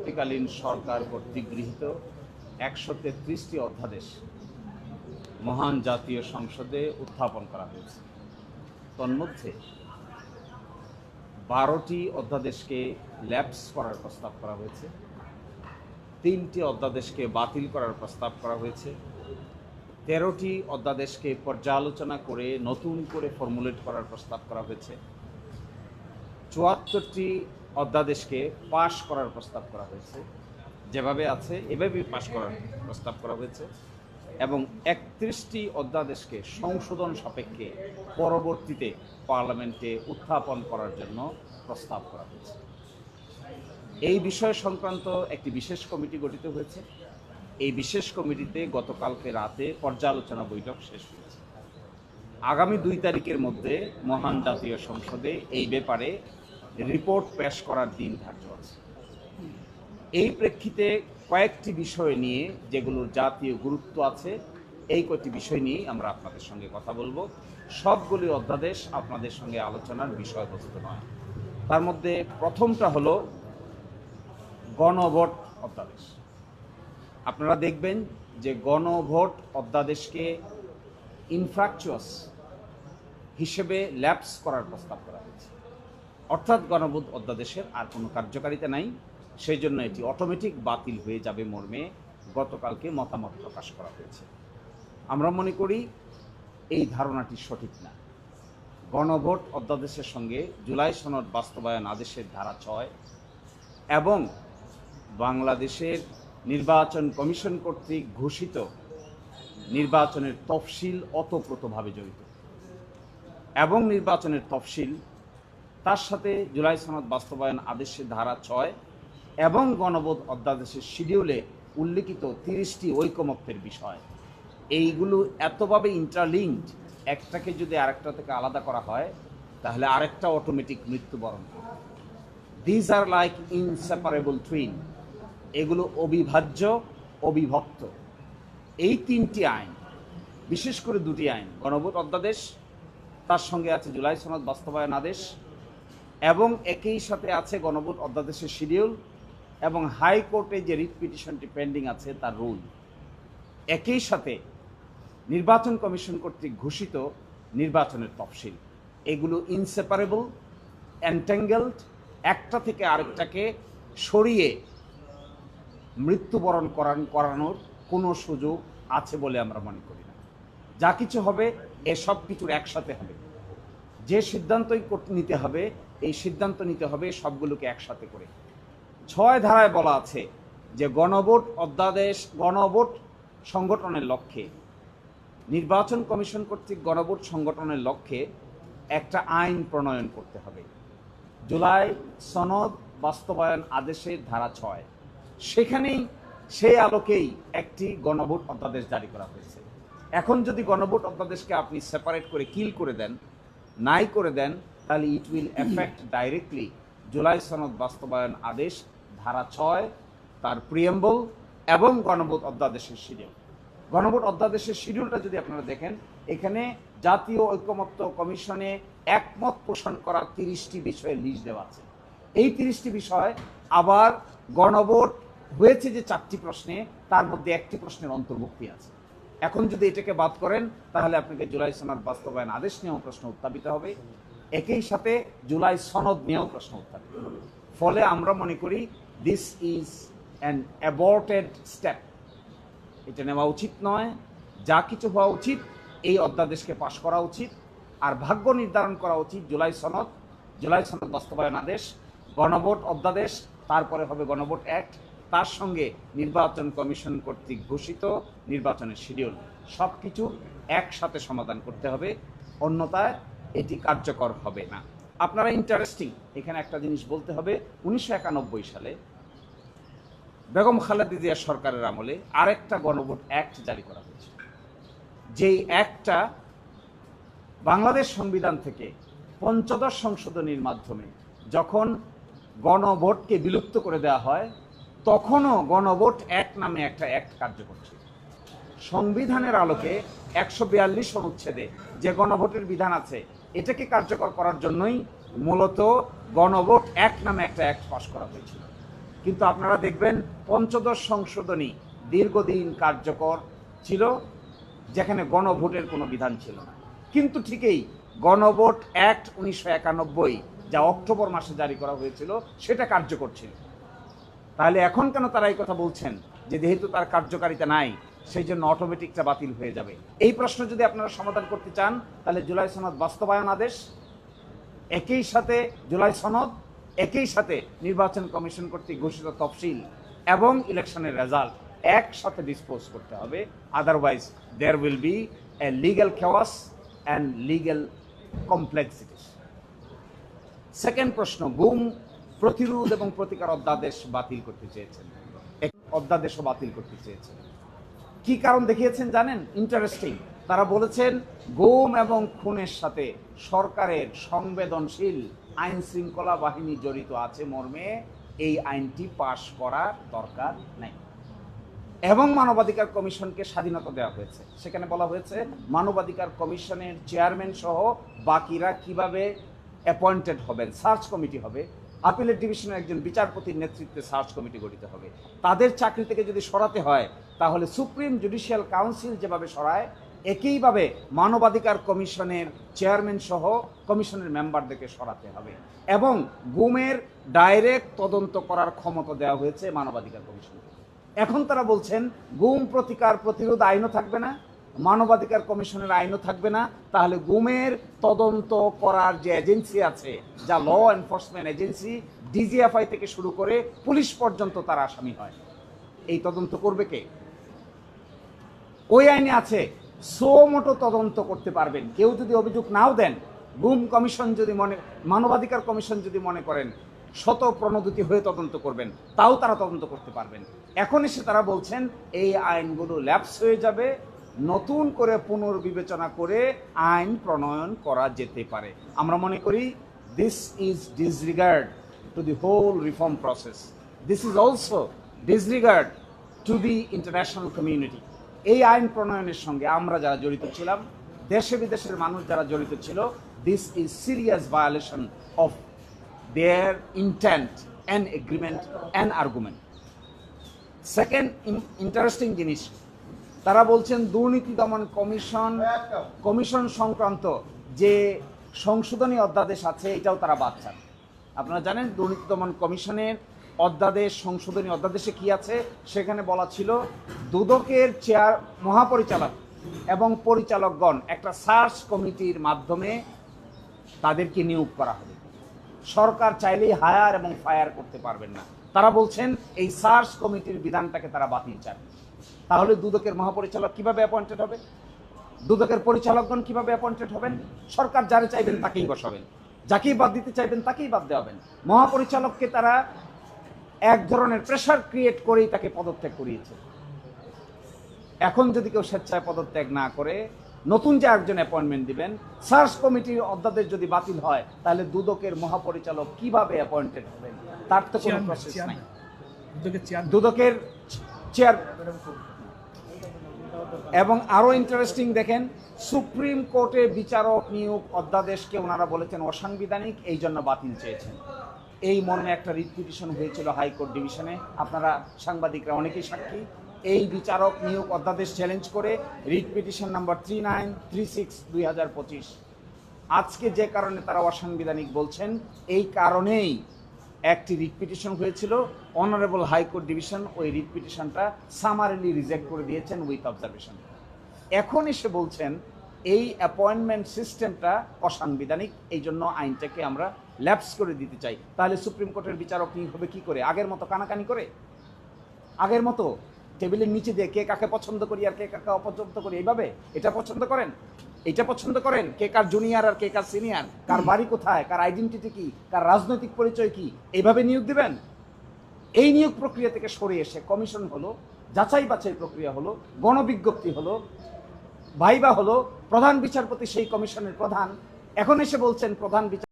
অন্তর্বর্তীকালীন সরকার কর্তৃক গৃহীত ১৩৩টি অধ্যাদেশ মহান জাতীয় সংসদে উত্থাপন করা হয়েছে। তন্মধ্যে ১২টি অধ্যাদেশকে ল্যাপস করার প্রস্তাব করা হয়েছে, ৩টি অধ্যাদেশকে বাতিল করার প্রস্তাব করা হয়েছে, ১৩টি অধ্যাদেশকে পর্যালোচনা করে নতুন করে ফর্মুলেট করার প্রস্তাব করা হয়েছে, ৭৪টি অধ্যাদেশকে পাশ করার প্রস্তাব করা হয়েছে, যেভাবে আছে এভাবেই পাশ করার প্রস্তাব করা হয়েছে, এবং ৩১টি অধ্যাদেশকে সংশোধন সাপেক্ষে পরবর্তীতে পার্লামেন্টে উত্থাপন করার জন্য প্রস্তাব করা হয়েছে। এই বিষয় সংক্রান্ত একটি বিশেষ কমিটি গঠিত হয়েছে। এই বিশেষ কমিটিতে গতকালকে রাতে পর্যালোচনা বৈঠক শেষ হয়েছে। আগামী ২ তারিখের মধ্যে মহান জাতীয় সংসদে এই ব্যাপারে রিপোর্ট পেশ করার দিন ধার্য আছে। এই প্রেক্ষিতে কয়েকটি বিষয় নিয়ে, যেগুলোর জাতীয় গুরুত্ব আছে, এই কয়েকটি বিষয় নিয়ে আমরা আপনাদের সঙ্গে কথা বলবো। সবগুলি অধ্যাদেশ আপনাদের সঙ্গে আলোচনার বিষয়বস্তু নয়। তার মধ্যে প্রথমটা হলো গণভোট অধ্যাদেশ। আপনারা দেখবেন যে গণভোট অধ্যাদেশকে ইনফ্রাকচুয়াস হিসেবে ল্যাপস করার প্রস্তাব করা হয়েছে। অর্থাৎ গণভোট অধ্যাদেশের আর কোনো কার্যকারিতা নাই, সেই জন্য এটি অটোমেটিক বাতিল হয়ে যাবে মর্মে গতকালকে মতামত প্রকাশ করা হয়েছে। আমরা মনে করি এই ধারণাটি সঠিক না। গণভোট অধ্যাদেশের সঙ্গে জুলাই সনদ বাস্তবায়ন আদেশের ধারা ৬ এবং বাংলাদেশের নির্বাচন কমিশন কর্তৃক ঘোষিত নির্বাচনের তফসিল ওতপ্রোতভাবে জড়িত, এবং নির্বাচনের তফসিল তার সাথে জুলাই সনদ বাস্তবায়ন আদেশের ধারা ৬ এবং গণভোট অধ্যাদেশের শিডিউলে উল্লিখিত ৩০টি ঐকমত্যের বিষয়, এইগুলো এতভাবে ইন্টারলিঙ্কড, একটাকে যদি আরেকটা থেকে আলাদা করা হয় তাহলে আরেকটা অটোমেটিক মৃত্যুবরণ করবে। This are like inseparable twin, এগুলো অবিভাজ্য, অবিভক্ত। এই ৩টি আইন, বিশেষ করে ২টি আইন, গণভোট অধ্যাদেশ, তার সঙ্গে আছে জুলাই সনদ বাস্তবায়ন আদেশ, এবং একই সাথে আছে গণভোট অধ্যাদেশের শিডিউল এবং হাইকোর্টে যে রিট পিটিশনটি পেন্ডিং আছে তার রুল, একই সাথে নির্বাচন কমিশন কর্তৃক ঘোষিত নির্বাচনের তফসিল। এগুলো ইনসেপারেবল, এন্ট্যাঙ্গেলড, একটা থেকে আরেকটাকে সরিয়ে মৃত্যুবরণ করানোর কোনো সুযোগ আছে বলে আমরা মনে করি না। যা কিছু হবে এসব কিছুর একসাথে হবে। যে সিদ্ধান্তই নিতে হবে, এই সিদ্ধান্ত নিতে হবে সবগুলোকে একসাথে করে। ৬ ধারায় বলা আছে যে গণভোট অধ্যাদেশ গণভোট সংগঠনের লক্ষ্যে, নির্বাচন কমিশন কর্তৃক গণভোট সংগঠনের লক্ষ্যে একটা আইন প্রণয়ন করতে হবে। জুলাই সনদ বাস্তবায়ন আদেশের ধারা ৬, সেখানেই সেই আলোকেই একটি গণভোট অধ্যাদেশ জারি করা হয়েছে। এখন যদি গণভোট অধ্যাদেশকে আপনি সেপারেট করে কিল করে দেন, নাই করে দেন, তাহলে it will effect directly July সনদ বাস্তবায়ন আদেশ ধারা ৬, তার প্রিয়েম্বল এবং গণভোট অধ্যাদেশের শিডিউল। গণভোট অধ্যাদেশের শিডিউলটা যদি আপনারা দেখেন, এখানে জাতীয় ঐকমত্য কমিশনে একমত পোষণ করা ৩০টি বিষয়ের লিস্ট দেওয়া আছে। এই ৩০টি বিষয় আবার গণভোট হয়েছে যে ৪টি প্রশ্নে, তার মধ্যে একটি প্রশ্নের অন্তর্ভুক্তি আছে। এখন যদি এটাকে বাদ করেন তাহলে আপনাকে জুলাই সনদ বাস্তবায়ন আদেশ নিয়েও প্রশ্ন উত্থাপিত হবে, একই সাথে জুলাই সনদ নিয়েও প্রশ্ন উত্থাপিত হবে। ফলে আমরা মনে করি দিস ইজ অ্যান অ্যাবর্টেড স্টেপ। এটা নেওয়া উচিত নয়। যা কিছু হওয়া উচিত, এই অধ্যাদেশকে পাশ করা উচিত, আর ভাগ্য নির্ধারণ করা উচিত জুলাই সনদ বাস্তবায়ন আদেশ, গণভোট অধ্যাদেশ, তারপরে হবে গণভোট অ্যাক্ট, তার সঙ্গে নির্বাচন কমিশন কর্তৃক ঘোষিত নির্বাচনের শিডিউল। সব কিছু একসাথে সমাধান করতে হবে, অন্যথায় এটি কার্যকর হবে না। আপনারা ইন্টারেস্টিং, এখানে একটা জিনিস বলতে হবে, ১৯৯১ সালে বেগম খালেদা জিয়া সরকারের আমলে আরেকটা গণভোট অ্যাক্ট জারি করা হয়েছে। যেই অ্যাক্টটা বাংলাদেশ সংবিধান থেকে ৫৫ সংশোধনীর মাধ্যমে যখন গণভোটকে বিলুপ্ত করে দেওয়া হয়, তখনও গণভোট অ্যাক্ট নামে একটা অ্যাক্ট কার্যকর ছিল। সংবিধানের আলোকে ১৪২ অনুচ্ছেদে যে গণভোটের বিধান আছে, এটাকে কার্যকর করার জন্যই মূলত গণভোট অ্যাক্ট নামে একটা অ্যাক্ট পাস করা হয়েছিল। কিন্তু আপনারা দেখবেন পঞ্চদশ সংশোধনী দীর্ঘদিন কার্যকর ছিল, যেখানে গণভোটের কোনো বিধান ছিল না। কিন্তু ঠিকই গণভোট অ্যাক্ট 1991 যা অক্টোবর মাসে জারি করা হয়েছিল সেটা কার্যকর ছিল। তাহলে এখন কেন তারা এই কথা বলছেন যে যেহেতু তার কার্যকারিতা নাই সেই জন্য অটোমেটিকটা বাতিল হয়ে যাবে? এই প্রশ্ন যদি আপনারা সমাধান করতে চান তাহলে জুলাই সনদ বাস্তবায়ন আদেশ একই সাথে জুলাই সনদ একই সাথে নির্বাচন কমিশন কর্তৃক ঘোষিত তফসিল এবং ইলেকশনের রেজাল্ট একসাথে ডিসপোজ করতে হবে। Otherwise there will be a legal chaos and legal complexities. Second প্রশ্ন, গুম প্রতিরোধ এবং প্রতিকার অধ্যাদেশ বাতিল করতে চেয়েছেন, অধ্যাদেশও বাতিল করতে চেয়েছেন। কি কারণ দেখিয়েছেন জানেন? ইন্টারেস্টিং। তারা বলেছেন গুম এবং খুনের সাথে সরকারের সংবেদনশীল আইন শৃঙ্খলা বাহিনী জড়িত আছে মর্মে এই আইনটি পাশ করার দরকার নাই। এবং মানবাধিকার কমিশনকে স্বাধীনতা দেওয়া হয়েছে। সেখানে বলা হয়েছে মানবাধিকার কমিশনের চেয়ারম্যান সহ বাকিরা কিভাবে অ্যাপয়েন্টেড হবেন, সার্চ কমিটি হবে, আপিলের ডিভিশনের একজন বিচারপতির নেতৃত্বে সার্চ কমিটি গঠিত হবে। তাদের চাকরি থেকে যদি সরাতে হয় তাহলে সুপ্রিম জুডিশিয়াল কাউন্সিল যেভাবে সরায় একইভাবে মানবাধিকার কমিশনের চেয়ারম্যান সহ কমিশনের মেম্বারদেরকে সরাতে হবে। এবং গুমের ডাইরেক্ট তদন্ত করার ক্ষমতা দেওয়া হয়েছে মানবাধিকার কমিশনকে। এখন তারা বলছেন গুম প্রতিকার প্রতিরোধ আইনও থাকবে না, মানবাধিকার কমিশনের আইনও থাকবে না, তাহলে গুমের তদন্ত করার যে এজেন্সি আছে, যা ল এনফোর্সমেন্ট এজেন্সি, ডিজিএফআই থেকে শুরু করে পুলিশ পর্যন্ত তারা আসামি হয়, এই তদন্ত করবে কে? ওই আইনে আছে সো মোটো তদন্ত করতে পারবেন। কেউ যদি অভিযোগ নাও দেন, গুম কমিশন যদি মানবাধিকার কমিশন যদি মনে করেন শত প্রণোদিত হয়ে তদন্ত করবেন, তাও তারা তদন্ত করতে পারবেন। এখন এসে তারা বলছেন এই আইনগুলো ল্যাপস হয়ে যাবে, নতুন করে পুনর্বিবেচনা করে আইন প্রণয়ন করা যেতে পারে। আমরা মনে করি this is disregard to the whole reform process, this is also disregard to the international community. এই আইন প্রণয়নের সঙ্গে আমরা যারা জড়িত ছিলাম, দেশে বিদেশের মানুষ যারা জড়িত ছিল, this is serious violation of their intent and agreement and argument. Second interesting জিনিস, তারা বলছেন দুর্নীতি দমন কমিশন সংক্রান্ত যে সংশোধনী অধ্যাদেশ আছে এটাও তারা বাদ চান। আপনারা জানেন দুর্নীতি দমন কমিশনের অধ্যাদেশ, সংশোধনী অধ্যাদেশে কি আছে? সেখানে বলা ছিল দুদকের মহাপরিচালক এবং পরিচালকগণ একটা সার্চ কমিটির মাধ্যমে তাদেরকে নিয়োগ করা হবে। সরকার চাইলেই হায়ার এবং ফায়ার করতে পারবেন না। তারা বলছেন এই সার্চ কমিটির বিধানটাকে তারা বাতিল চান। তাহলে দুদকের মহাপরিচালক কিভাবে অ্যাপয়েন্টেড হবে? দুদকের পরিচালকগণ কিভাবে অ্যাপয়েন্টেড হবেন? সরকার যারে চাইবেন তাকেই বসাবেন, যাকেই বাদ দিতে চাইবেন তাকেই বাদ দেওয়াবেন। মহাপরিচালককে তারা এক ধরনের প্রেশার ক্রিয়েট করেই তাকে পদত্যাগ করিয়েছে। এখন যদি কেউ স্বেচ্ছায় পদত্যাগ না করে নতুন যে একজন অ্যাপয়েন্টমেন্ট দিবেন, সার্চ কমিটির অধ্যাদেশ যদি বাতিল হয় তাহলে দুদকের মহাপরিচালক কিভাবে অ্যাপয়েন্টেড হবেন? তার তো কোনো প্রসেস নাই। দুদকের চেয়ার। এবং আরো ইন্টারেস্টিং দেখেন, সুপ্রিম কোর্টে বিচারক নিয়োগ অধ্যাদেশকে ওনারা বলেছেন অসাংবিধানিক, এই জন্য বাতিল চেয়েছেন। এই মর্মে একটা রিট পিটিশন হয়েছিল হাইকোর্ট ডিভিশনে, আপনারা সাংবাদিকরা অনেকেই সাক্ষী। এই বিচারক নিয়োগ অধ্যাদেশ চ্যালেঞ্জ করে রিট পিটিশন নাম্বার 3936/2025 আজকে যে কারণে তারা অসাংবিধানিক বলছেন, এই কারণেই একটি রিট পিটিশন হয়েছিল। অনারেবল হাইকোর্ট ডিভিশন ওই রিট পিটিশনটা সামারিলি রিজেক্ট করে দিয়েছেন উইথ অবজারভেশন। এখন এসে বলছেন এই অ্যাপয়েন্টমেন্ট সিস্টেমটা অসাংবিধানিক, এই জন্য আইনটাকে আমরা ল্যাপস করে দিতে চাই। তাহলে সুপ্রিম কোর্টের বিচারক নিয়োগ হবে কি করে? আগের মতো কানাকানি করে? আগের মতো টেবিলের নিচে দিয়ে কে কাকে পছন্দ করি আর কে কাকে অপছন্দ করি, এইভাবে এটা পছন্দ করেন, এটা পছন্দ করেন, কে কার জুনিয়র আর কে কার সিনিয়র, কার বাড়ি কোথায়, কার আইডেন্টিটি কি, কার রাজনৈতিক পরিচয় কি, এইভাবে নিয়োগ দিবেন? এই নিয়োগ প্রক্রিয়া থেকে সরে এসে কমিশন হলো, যাচাই বাছাই প্রক্রিয়া হলো, গণবিজ্ঞপ্তি হলো, ভাইবা হলো, প্রধান বিচারপতি সেই কমিশনের প্রধান। এখন এসে বলছেন প্রধান বিচারপতি